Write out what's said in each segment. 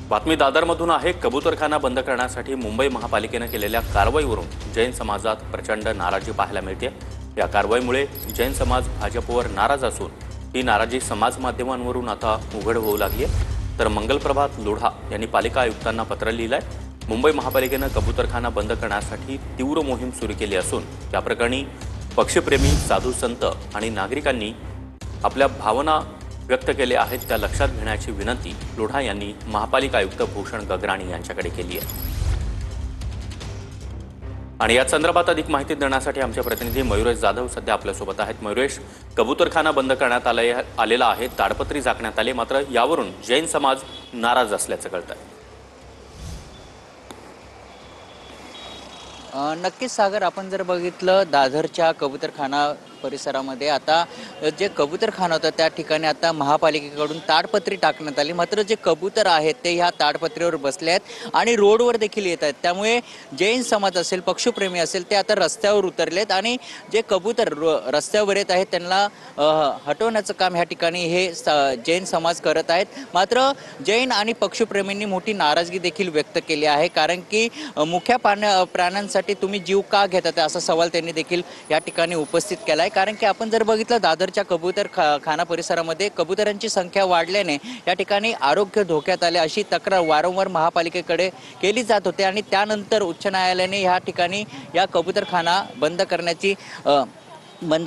बातमी दादरमधून आहे। कबूतरखाना बंद करण्यासाठी मुंबई महापालिकेने केलेल्या कारवाईवरून जैन समाजात प्रचंड नाराजी पाहायला मिळते। या कारवाईमुळे जैन समाज भाजपवर नाराज असून ही नाराजी समाज माध्यमांवरून आता उघड होऊ लागली आहे। तर मंगलप्रभात लोढा यांनी पालिका आयुक्तांना पत्र लिहिलंय। मुंबई महापालिकेने कबूतरखाना बंद करण्यासाठी तीव्र मोहीम सुरू केली असून या प्रकरणी पक्षीप्रेमी, साधू संत आणि नागरिकांनी आपल्या भावना व्यक्त केले आहेत त्या लक्षात घेण्याची विनंती लोढा यांनी महापालिका आयुक्त भूषण गगराणी यांच्याकडे केली आहे। आणि या संदर्भात अधिक माहिती देण्यासाठी आमचे प्रतिनिधी मयुरेश जाधव सध्या आपल्यासोबत आहेत। मयुरेश, कबूतरखाना बंद करण्यात आलेला आहे, ताडपत्री झाकण्यात आले, मात्र यावरून जैन समाज नाराज असल्याचं कळतंय। नक्कीच सागर, आपण जर बघितलं दादरच्या कबूतरखाना परिसरामध्ये आता जे कबूतरखाना होतं त्या ठिकाणी आता महापालिकेकडून ताडपत्री टाकण्यात आली, मात्र जे कबूतर आहेत ते ह्या ताडपत्रीवर बसले आहेत आणि रोडवर देखील येत आहेत। त्यामुळे जैन समाज असेल, पक्षीप्रेमी असेल, ते आता रस्त्यावर उतरलेत आणि जे कबूतर रस्त्यावर येत आहेत त्यांना हटवण्याचं काम ह्या ठिकाणी हे जैन समाज करत आहेत। मात्र जैन आणि पक्षीप्रेमींनी मोठी नाराजगी देखील व्यक्त केली आहे, कारण की मुख्या प्राण्यांसाठी तुम्ही जीव का घेतात असा सवाल त्यांनी देखील या ठिकाणी उपस्थित केला आहे। कारण की आपण जर बघितलं दादरच्या कबूतरखाना परिसरामध्ये कबुतरांची संख्या वाढल्याने या ठिकाणी आरोग्य धोक्यात आले अशी तक्रार वारंवार महापालिकेकडे केली जात होती आणि त्यानंतर उच्च न्यायालयाने या ठिकाणी या कबूतरखाना बंद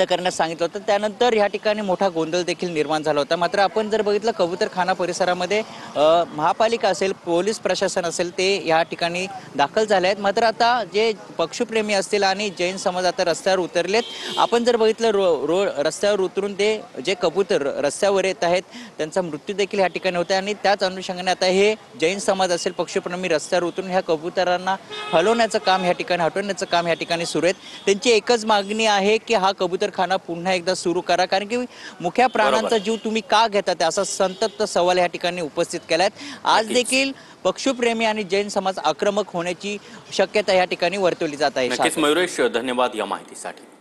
करण्यास सांगितलं होतं। त्यानंतर या ठिकाणी मोठा गोंधळ देखील निर्माण झाला होता। मात्र आपण जर बघितलं कबूतरखाना परिसरामध्ये महापालिका असेल, पोलीस प्रशासन असेल, ते या ठिकाणी दाखल झाले आहेत। मात्र आता जे पक्षीप्रेमी असतील आणि जैन समाज आता रस्त्यावर उतरलेत। आपण जर बघितलं रस्त्यावर उतरून ते जे कबूतर रस्त्यावर येत आहेत त्यांचा मृत्यू देखील या ठिकाणी होता आणि त्याच अनुषंगाने आता हे जैन समाज असेल, पक्षीप्रेमी रस्त्यावर उतरून ह्या कबुतरांना हटवण्याचं काम ह्या ठिकाणी सुरू आहे। त्यांची एकच मागणी आहे की हा कबूतरखाना पुन्हा एकदा सुरू करा, कारण की मुख्या प्राण्यांचा जीव तुम्ही का घेतात असा संतप्त सवाल या ठिकाणी उपस्थित केलाय। आज देखील पक्षीप्रेमी आणि जैन समाज आक्रमक होण्याची शक्यता या ठिकाणी वर्तवली जात आहे। नक्कीच मयुरेश, धन्यवाद या माहितीसाठी।